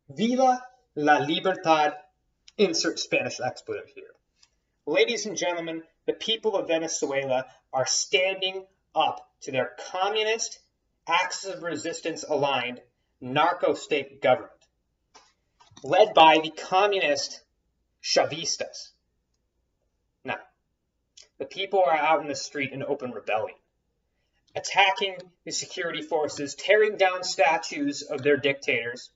Viva la libertad, insert Spanish expletive here. Ladies and gentlemen, the people of Venezuela are standing up to their communist, axis of resistance aligned narco-state government, led by the communist Chavistas. Now, the people are out in the street in open rebellion, attacking the security forces, tearing down statues of their dictators,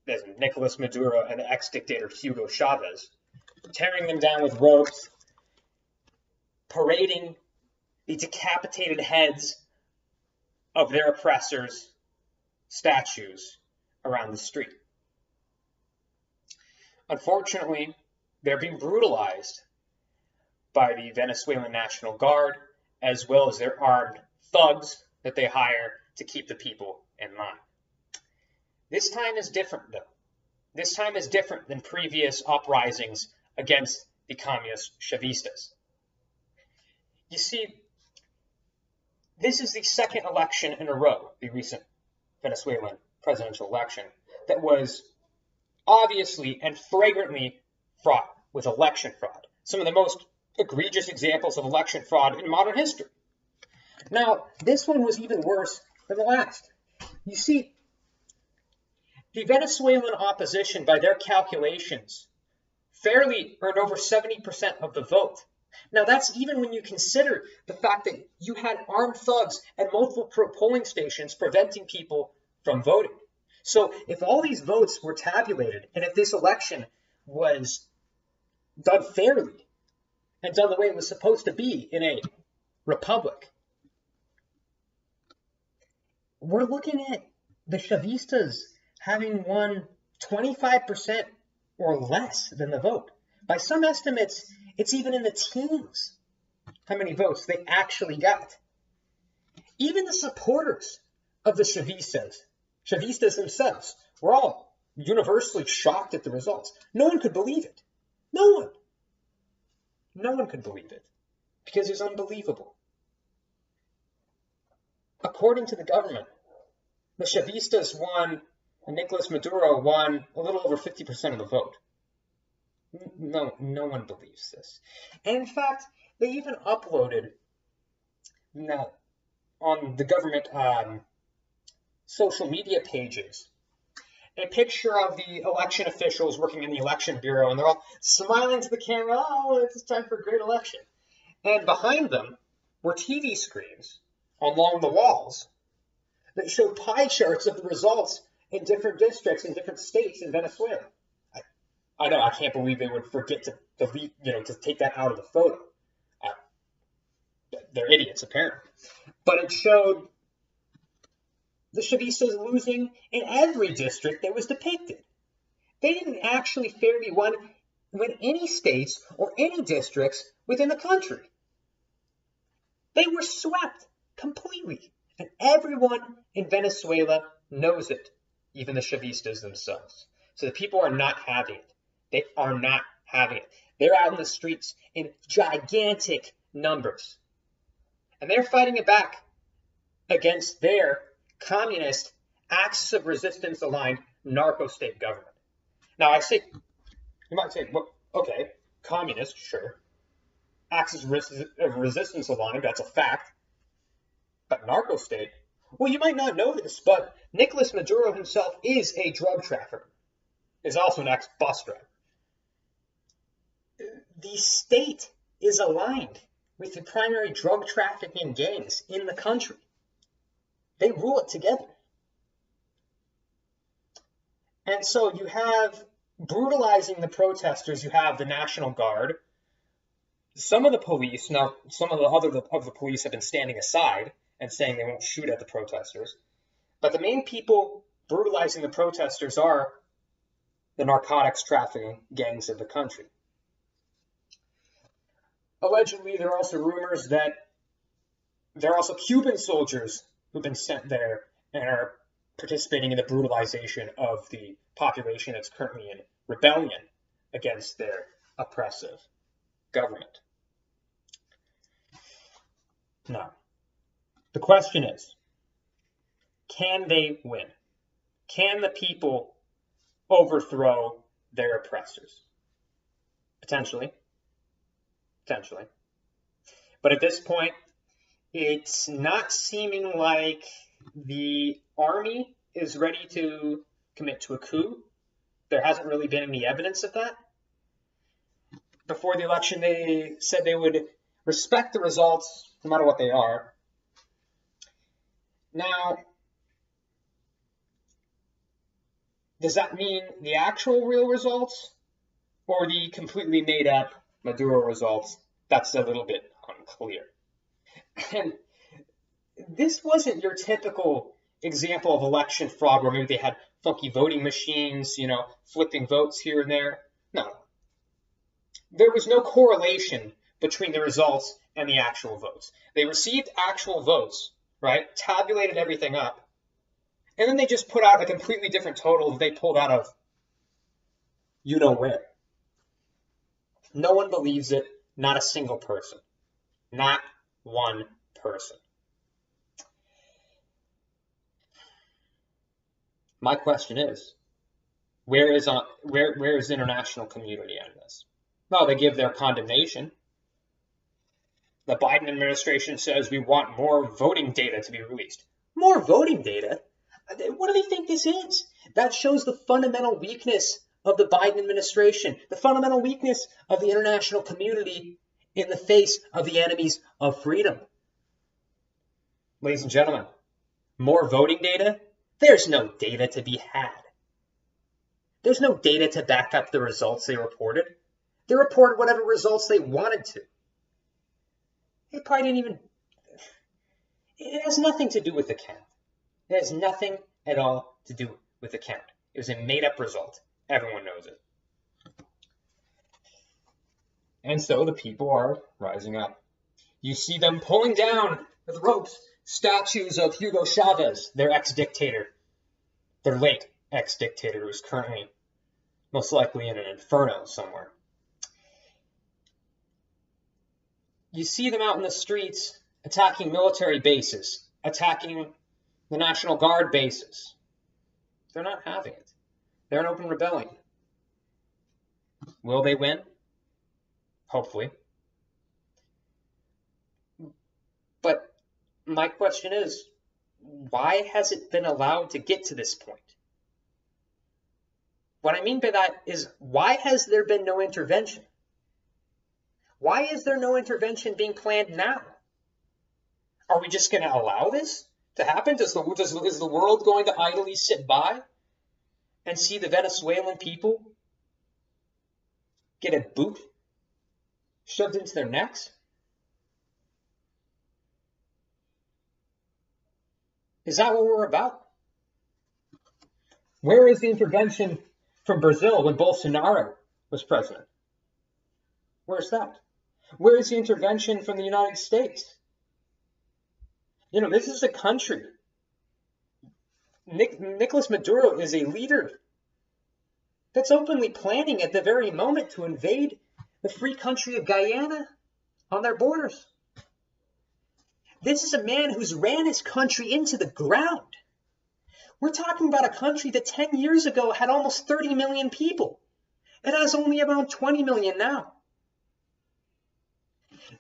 there's Nicolas Maduro and the ex-dictator Hugo Chavez, tearing them down with ropes, parading the decapitated heads of their oppressors' statues around the street. Unfortunately, they're being brutalized by the Venezuelan National Guard, as well as their armed thugs that they hire to keep the people in line. This time is different, though. This time is different than previous uprisings against the communist Chavistas. You see, this is the second election in a row, the recent Venezuelan presidential election, that was obviously and flagrantly fraught with election fraud. Some of the most egregious examples of election fraud in modern history. Now, this one was even worse than the last. You see, the Venezuelan opposition, by their calculations, fairly earned over 70% of the vote. Now, that's even when you consider the fact that you had armed thugs at multiple polling stations preventing people from voting. So if all these votes were tabulated, and if this election was done fairly and done the way it was supposed to be in a republic, we're looking at the Chavistas having won 25% or less than the vote. By some estimates, it's even in the teens how many votes they actually got. Even the supporters of the Chavistas themselves, were all universally shocked at the results. No one could believe it. No one. No one could believe it because it's unbelievable. According to the government, the Chavistas won, and Nicolas Maduro won a little over 50% of the vote. No one believes this. And in fact, they even uploaded on the government social media pages a picture of the election officials working in the election bureau, and they're all smiling to the camera. Oh, it's time for a great election. And behind them were TV screens along the walls that showed pie charts of the results in different districts in different states in Venezuela. I know, I can't believe they would forget to take that out of the photo. They're idiots, apparently. But it showed the Chavistas losing in every district that was depicted. They didn't actually fairly win any states or any districts within the country. They were swept completely. And everyone in Venezuela knows it, even the Chavistas themselves. So the people are not having it. They are not having it. They're out in the streets in gigantic numbers. And they're fighting it back against their communist, axis of resistance aligned narco-state government. Now, you might say, well, okay, communist, sure. Axis of resistance aligned, that's a fact. But narco-state? Well, you might not know this, but Nicolas Maduro himself is a drug trafficker. Is also an ex-bus driver. The state is aligned with the primary drug trafficking gangs in the country. They rule it together. And so you have brutalizing the protesters, you have the National Guard. Some of the police, now some of the police have been standing aside and saying they won't shoot at the protesters. But the main people brutalizing the protesters are the narcotics trafficking gangs of the country. Allegedly, there are also rumors that there are also Cuban soldiers who've been sent there and are participating in the brutalization of the population that's currently in rebellion against their oppressive government. Now, the question is, can they win? Can the people overthrow their oppressors. Potentially. But at this point, it's not seeming like the army is ready to commit to a coup. There hasn't really been any evidence of that. Before the election, they said they would respect the results, no matter what they are. Now, does that mean the actual real results or the completely made up Maduro results? That's a little bit unclear. And this wasn't your typical example of election fraud where maybe they had funky voting machines, flipping votes here and there. No. There was no correlation between the results and the actual votes. They received actual votes, right? Tabulated everything up. And then they just put out a completely different total that they pulled out of where. No one believes it. Not a single person. Not one person. My question is, where is the international community on this? Well, they give their condemnation. The Biden administration says we want more voting data to be released. More voting data? What do they think this is? That shows the fundamental weakness of the Biden administration, the fundamental weakness of the international community in the face of the enemies of freedom. Ladies and gentlemen, more voting data? There's no data to be had. There's no data to back up the results they reported. They reported whatever results they wanted to. It probably didn't even... It has nothing to do with the count. It has nothing at all to do with the count. It was a made-up result. Everyone knows it. And so the people are rising up. You see them pulling down with ropes statues of Hugo Chavez, their ex-dictator, their late ex-dictator, who is currently most likely in an inferno somewhere. You see them out in the streets attacking military bases, attacking the National Guard bases. They're not having it. They're in open rebellion. Will they win? Hopefully. But my question is, why has it been allowed to get to this point? What I mean by that is, why has there been no intervention? Why is there no intervention being planned now? Are we just going to allow this to happen? Is the world going to idly sit by and see the Venezuelan people get a boot shoved into their necks? Is that what we're about? Where is the intervention from Brazil when Bolsonaro was president? Where's that? Where is the intervention from the United States? This is a country. Nicolas Maduro is a leader that's openly planning at the very moment to invade the free country of Guyana on their borders. This is a man who's ran his country into the ground. We're talking about a country that 10 years ago had almost 30 million people. It has only around 20 million now.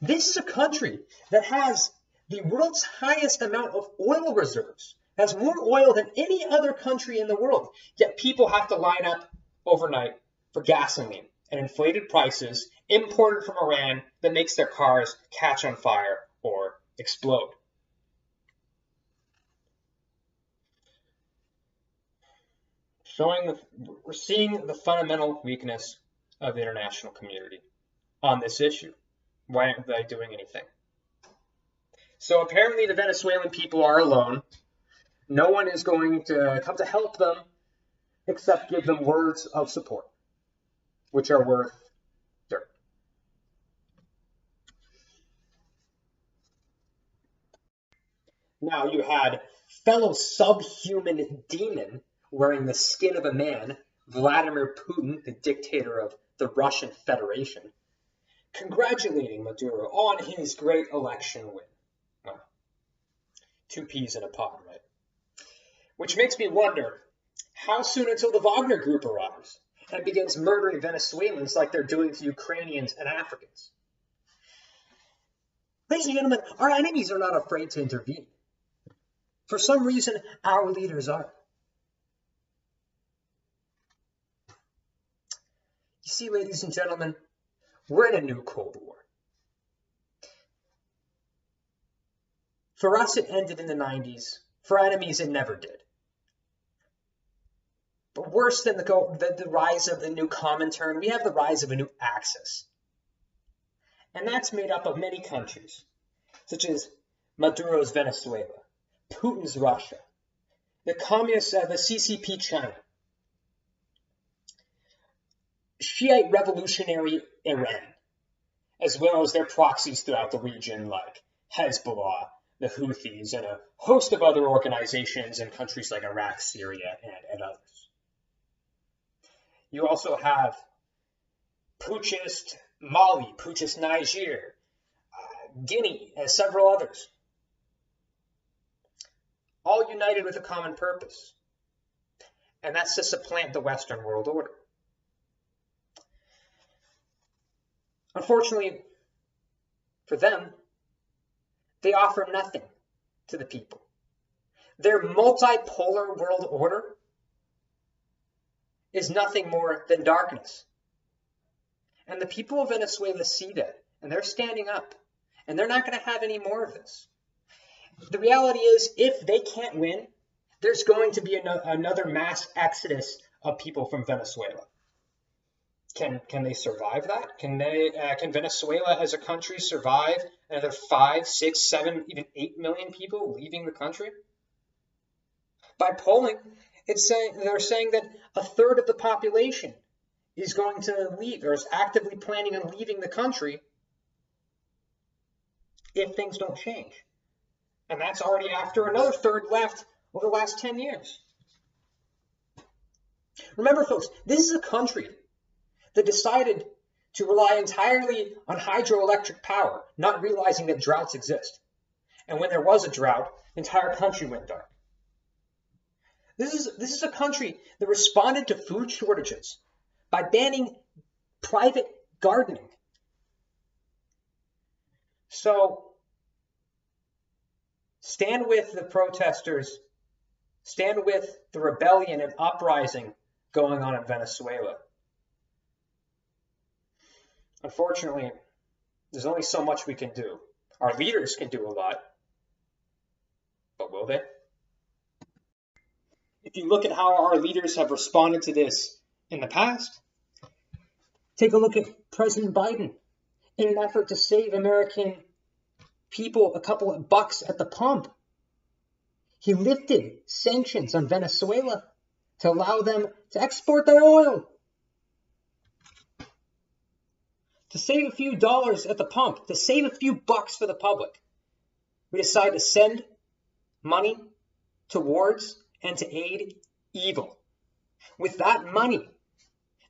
This is a country that has the world's highest amount of oil reserves, has more oil than any other country in the world, yet people have to line up overnight for gasoline and inflated prices imported from Iran that makes their cars catch on fire or explode. We're seeing the fundamental weakness of the international community on this issue. Why aren't they doing anything? So apparently the Venezuelan people are alone. No one is going to come to help them except give them words of support, which are worth dirt. Now you had fellow subhuman demon wearing the skin of a man, Vladimir Putin, the dictator of the Russian Federation, congratulating Maduro on his great election win. Two peas in a pod, right? Which makes me wonder, How soon until the Wagner Group arrives and begins murdering Venezuelans like they're doing to Ukrainians and Africans? Ladies and gentlemen, our enemies are not afraid to intervene. For some reason, our leaders are. You see, ladies and gentlemen, we're in a new Cold War. For us, it ended in the 90s. For enemies, it never did. But worse than the rise of the new Comintern, we have the rise of a new Axis. And that's made up of many countries, such as Maduro's Venezuela, Putin's Russia, the communists, the CCP China, Shiite revolutionary Iran, as well as their proxies throughout the region like Hezbollah, the Houthis, and a host of other organizations in countries like Iraq, Syria, and others. You also have Putschist Mali, Putschist Niger, Guinea, and several others, all united with a common purpose, and that's to supplant the Western world order. Unfortunately for them, they offer nothing to the people. Their multipolar world order is nothing more than darkness. And the people of Venezuela see that, and they're standing up, and they're not going to have any more of this. The reality is, if they can't win, there's going to be another mass exodus of people from Venezuela. Can they survive that? Can Venezuela as a country survive another 5, 6, 7, even 8 million people leaving the country? By polling, they're saying that a third of the population is going to leave or is actively planning on leaving the country if things don't change. And that's already after another third left over the last 10 years. Remember, folks, this is a country that decided to rely entirely on hydroelectric power, not realizing that droughts exist. And when there was a drought, the entire country went dark. This is a country that responded to food shortages by banning private gardening. So stand with the protesters, stand with the rebellion and uprising going on in Venezuela. Unfortunately, there's only so much we can do. Our leaders can do a lot, but will they? If you look at how our leaders have responded to this in the past, take a look at President Biden. In an effort to save American people a couple of bucks at the pump, he lifted sanctions on Venezuela to allow them to export their oil. To save a few dollars at the pump, to save a few bucks for the public, we decide to send money towards and to aid evil. With that money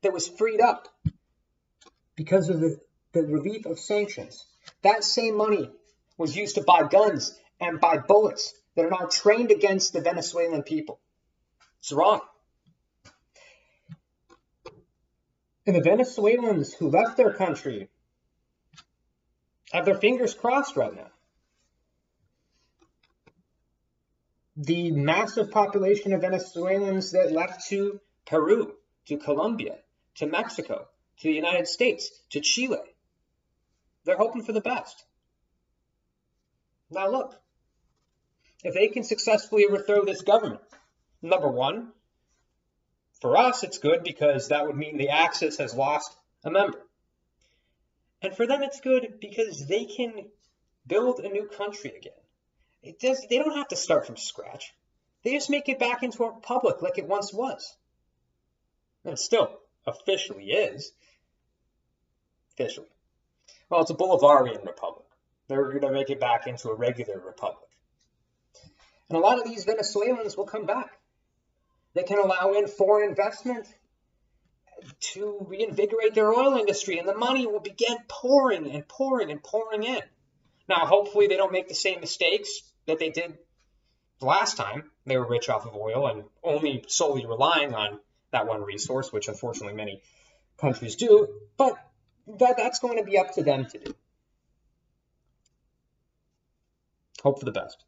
that was freed up because of the relief of sanctions, that same money was used to buy guns and buy bullets that are now trained against the Venezuelan people. It's wrong. And the Venezuelans who left their country have their fingers crossed right now. The massive population of Venezuelans that left to Peru, to Colombia, to Mexico, to the United States, to Chile, they're hoping for the best. Now look, if they can successfully overthrow this government, number one, for us, it's good because that would mean the Axis has lost a member. And for them, it's good because they can build a new country again. They don't have to start from scratch. They just make it back into a republic like it once was. And it still officially is. Officially. Well, it's a Bolivarian republic. They're going to make it back into a regular republic. And a lot of these Venezuelans will come back. They can allow in foreign investment to reinvigorate their oil industry, and the money will begin pouring and pouring and pouring in. Now, hopefully they don't make the same mistakes that they did the last time they were rich off of oil and only solely relying on that one resource, which unfortunately many countries do, but that's going to be up to them to do. Hope for the best.